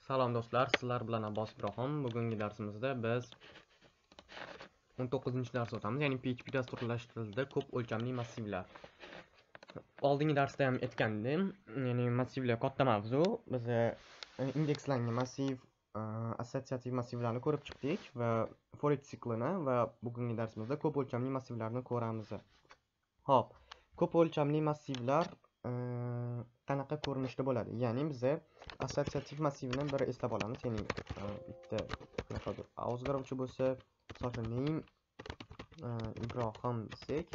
Salom do'stlar, sizlar bilan Abbos Ibrohim. Bugungi darsimizda biz 19-dars o'tamiz, ya'ni PHP dasturlashtirildi ko'p o'lchamli massivlar. Oldingi darsda ham aytgandim, ya'ni massivlar katta mavzu. Biz indekslangan massiv, assotsiativ massivlarni ko'rib chiqdik va for each siklini va bugungi darsimizda ko'p o'lchamli massivlarni ko'ramiz. Xo'p, ko'p o'lchamli massivlar qanaqa ko'rinishda bo'ladi? Ya'ni biz assotsiativ massivni bir eslab olamiz. Ya'ni bitta qanaqadir o'zgaruvchi bo'lsa, masalan, name Ibrohim desak,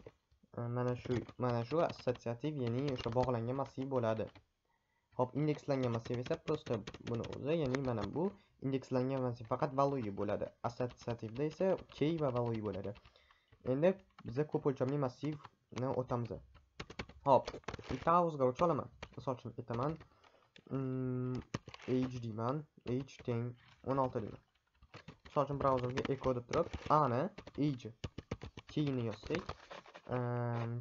mana shu assotsiativ, ya'ni o'sha bog'langan massiv bo'ladi. Hop, indekslangan massiv esa prosta buni o'zi, ya'ni mana bu indekslangan massiv faqat value bo'ladi. Assotsiativda esa key va value bo'ladi. Endi biz ko'p o'lchamli massivni o'tamiz. Hop, bitta o'zgaruvchi olaman. Misol uchun aytaman, age deyman, age teng 16 deyman. Misol uchun brauzerga echo deb turib, ani age keyni yozsak,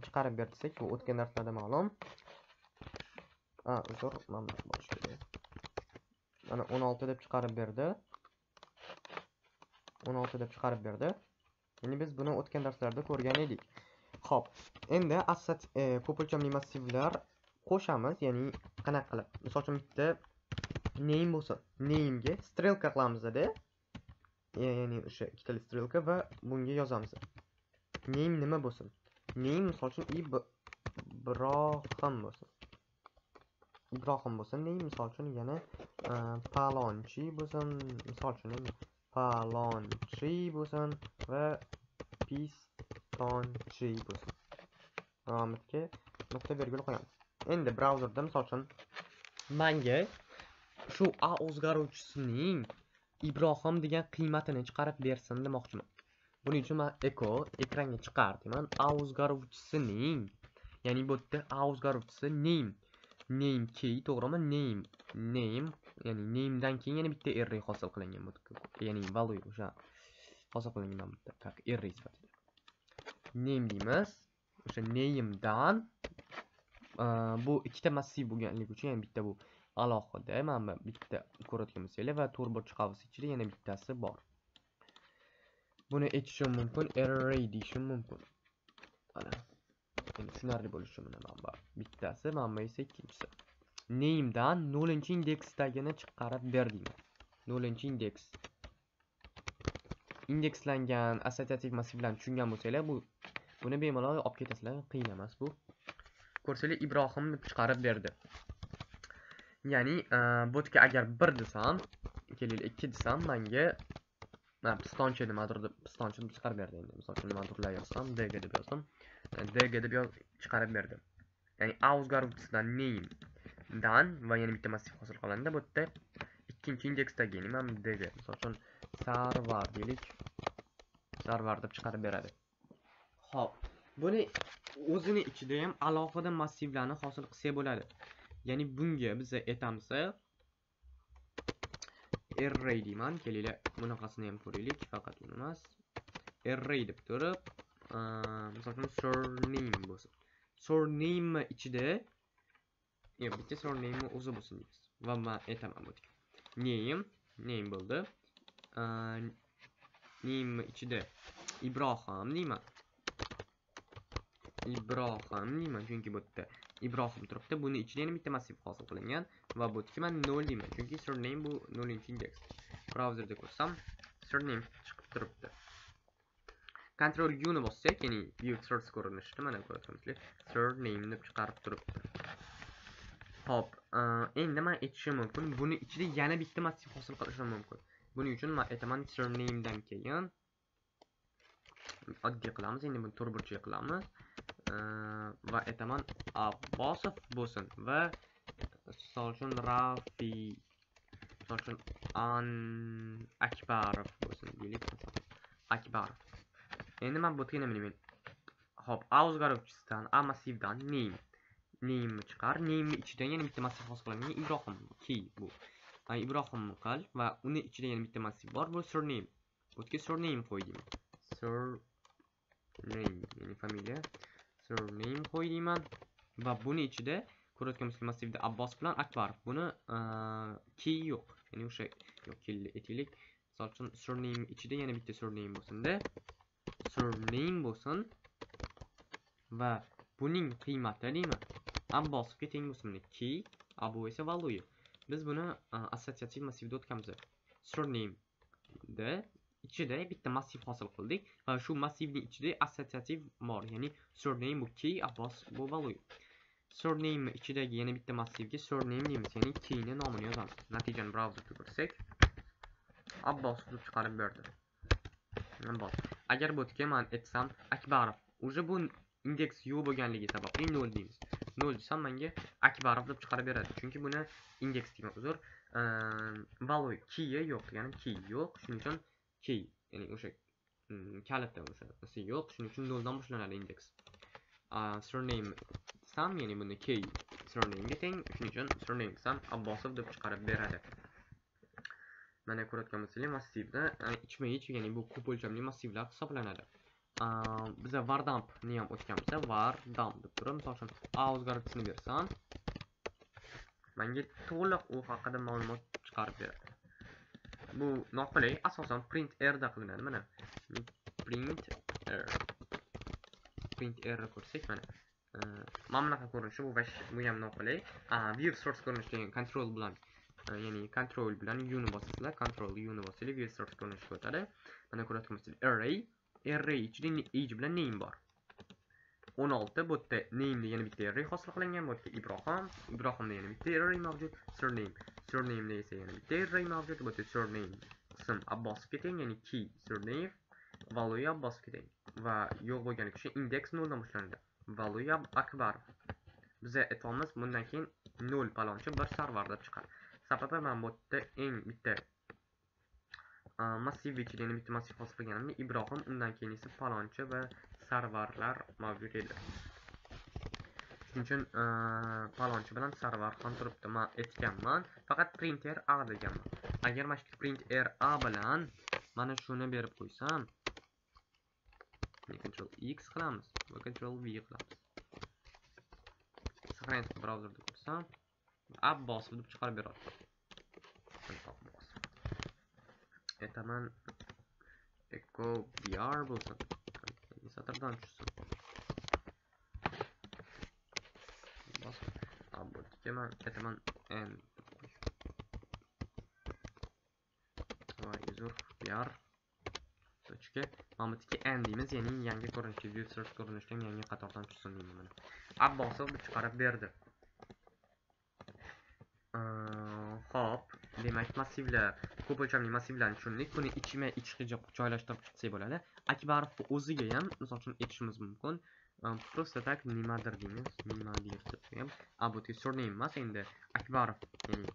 chiqarib bersak, bu o'tgan darslarda ma'lum. Uzr, mana bo'lish kerak. Mana 16 deb chiqarib berdi. 16 deb chiqarib berdi. Ya'ni biz buni o'tgan darslarda ko'rgan edik. Xo'p, endi ko'p o'lchamli massivlar qo'shamiz, ya'ni qanaqa qilib? Misol uchun bitta name bo'lsin. Name'ga strelka qilamiz-da. Ya'ni o'sha ikkitali strelka va bunga yozamiz. Name nima bo'lsin? Name misol uchun Ibrohim bo'lsin. Ibrohim bo'lsin. Name misol uchun yana palonchi bo'lsin. Misol uchun palonchi bo'lsin va pistonchi bo'lsin. Alomatga nuqta virgul qo'yamiz. Endi brauzerda misol uchun menga shu a o'zgaruvchisining Ibrohim degan qiymatini chiqarib bersin demoqchiman. Buning uchun men ekranga chiqar deyman. A o'zgaruvchisining, ya'ni bu yerda a o'zgaruvchisi name key, to'g'rimi? Name, ya'ni name'dan keyin yana bitta array hosil qilingan bu, ya'ni value o'sha hosil qilingan bitta как array sifatida. Name deymiz. O'sha name'dan bu ikkita massiv bo'lganligi uchun, ya'ni bitta bu alohida, mana bitta ko'rayotgan bo'lsanglar va to'rtburchak qavs ichida yana bittasi bor. Buni aytishim mumkin, array deyishim mumkin. Mana. Endi tushunarli bo'lishi mana bu bittasi, mana esa ikkinchisi. Name'dan 0-indeksdagini chiqarib berdim. 0-indeks. Indekslangan assotsiativ massivlarni tushungan bo'lsanglar, buni bemalol olib ketasizlar, qiyin emas bu. Ko'rsanglar Ibrohim deb chiqarib berdi. Ya'ni bu yerga agar 1 desam, keling 2 desam, menga pistonchi nimadir deb pistonchi deb chiqarib berdi. Endi misol uchun nimadir yozsam, d ga deb yozdim. D ga deb chiqarib berdi. Ya'ni a o'zgaruvchisidan name dan va yana bitta massiv hosil qilindi. Bu yerda ikkinchi indeksdagi, ya'ni men d ga misol uchun server deylik, server deb chiqarib beradi. Xo'p, buni o'zini ichida ham alohida massivlarni hosil qilsa bo'ladi. Ya'ni bunga biz aytamiz array deyman. Kelinglar, bunaqasini ham ko'raylik, faqat uni emas. Array deb turib, misol uchun surname bo'lsin. Surname ichida bitta surname o'zi bo'lsin deymiz. Va men aytaman bu yerga. Name bo'ldi. Name ichida Ibrohim deyman. Chunki bu yerda Ibrohim turibdi. Buni ichida yana bitta massiv hosil qilingan va bu yerga men 0 deyman. Chunki surname bu 0-indeks. Brauzerda ko'rsam surname chiqib turibdi. Ctrl U ni bossak, ya'ni view source ko'rinishida mana ko'ryapsizlar. Surname deb chiqarib turibdi. Hop, endi men aytishim mumkin, buni ichida yana bitta massiv hosil qilishim mumkin. Buning uchun men aytaman surname dan keyin oddiy qilamiz. Endi buni to'rtburchak qilamiz. Va aytaman Abbosov bo'lsin va misol uchun Rafi, misol uchun Akbarov bo'lsin deylik. Akbarov. Endi men bu yerga nima deyman? Hop, a o'zgaruvchisidan, a massivdan name chiqar. Name ichidan yana bitta massiv hosil qilingan Ibrohim key bu. Ibrohim qil va uni ichida yana bitta massiv bor, bu surname. Bu yerga surname qo'ydim. Surname, ya'ni familiya. Surname qo'ydim va buni ichida ko'rayotgan massivda Abbos bilan Akbarov. Buni key yo'q. ya'ni o'sha yo'q keldi aytaylik. Misol uchun surname ichida yana bitta surname bo'lsin-da. Surname bo'lsin va buning qiymati nima? Abbosovga teng bo'lsin. Key, bu esa value. Biz buni assosiativ massivda o'tkazamiz. Surname da ichida bitta massiv hosil qildik va shu massivning ichida assosiativ bor, ya'ni surname bu key, abbos bu value. Surname ichidagi yana bitta massivga surname deymiz, ya'ni keyni nomini yozamiz. Natijani brauzerda ko'rsak, abbos deb chiqarib berdi. Agar bu yerga men aytsam Akbarov, уже bu indeks yo'q bo'lganligi sababli 0 deymiz. 0 desam menga Akbarov deb chiqarib beradi. Chunki buni indeks degan uzr, value key yo'q, ya'ni key yo'q. Shuning uchun key, ya'ni o'sha kalitda o'sha yo'q. Shuning uchun 0 dan boshlanadi indeks. Surname desam, ya'ni buni key surname ga teng. Shuning uchun surname desam Abbosov deb chiqarib beradi. Mana ko'rayotgan bo'lsangiz, massivda ichma-ich, ya'ni bu ko'p o'lchamli massivlar hisoblanadi. Biza vardamp ni ham o'tganmiz. Vardamp deb turib, misol uchun a o'zgartirishni bersam, menga to'liq u haqida ma'lumot chiqarib beradi. Bu noqulay, asosan print rda qilinadi. Mana print r ko'rsak, mana bunaqa ko'rinishi, bu ham noqulay. View source ko'rinishi degan control bilan, ya'ni control bilan u ni bosasizlar, control u ni bosasizlar, view source ko'rinishi o'tadi. Mana ko'rayotgan bo'lsangiz, array ichida age bilan name bor. 16 bu yerda name da yana bitta array hosil qilingan, bu yerda Ibrohimda yana bitta array mavjud, surname da esa yana bitta array mavjud, bu yerda surname qism Abbosovga teng, ya'ni key surname, value Abbosovga teng va yo'q bo'lgan kishi index 0 dan boshlanadi. Value Akbarov. Biz aytamiz, bundan keyin 0 palonchi bir serverda chiqadi. Sababi men bu yerda eng bitta massiv ichida yana bitta massiv hosil qilganimda Ibrohim, undan keyin esa palonchi va serverlar mavjud edi. Shuning uchun palonchi bilan server ham turibdi. Men aytganman, faqat printer a deganman. Agar mana shu printer a bilan mana shuni berib qo'ysam, Ctrl X qilamiz va Ctrl V qilamiz. Сохранить brauzerda ko'rsam, Abbosov deb chiqarib beradi. Aytaman echo br bo'lsin. Satrdan tushsin. Man aytaman n va user br точка mamutga n deymiz, ya'ni yangi ko'rinishda, view source ko'rinishda yangi qatordan tushsin deyman. Abbosov deb chiqarib berdi. Hop, demak massivlar, ko'p o'lchamli massivlarni tushundik. Buni ichma-ichga joylashtirib chiqsak bo'ladi. Akbarov o'ziga ham misol uchun aytishimiz mumkin. Просто так nimadir deymiz, nimadir deb ham. Bu surname emas, endi Akbarov, ya'ni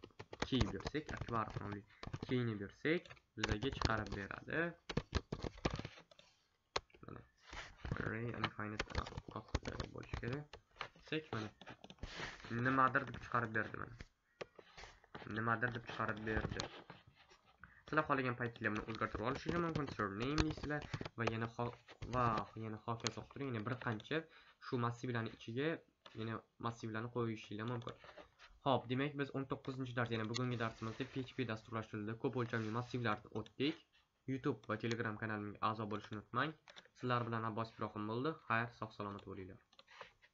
key bersak, Akbarov nomli keyni bersak, bizga chiqarib beradi. Mana array undefined bo'lishi kerak. Sek mana nimadir deb chiqarib berdi mana. Nimadir deb chiqarib berdi. Sizlar xohlagan paytingizda buni o'zgartirib olishingiz mumkin. Surname deysizlar va yana hokazo qilib, yana bir qancha shu massivlarning ichiga yana massivlarni qo'yishingiz mumkin. Xo'p, demak biz 19-dars, ya'ni bugungi darsimizda PHP dasturlashtirildi ko'p o'lchamli massivlarni o'tdik. YouTube va Telegram kanalimga a'zo bo'lishni unutmang. Sizlar bilan Abbos Ibrohim bo'ldi. Xayr, sog' salomat bo'linglar.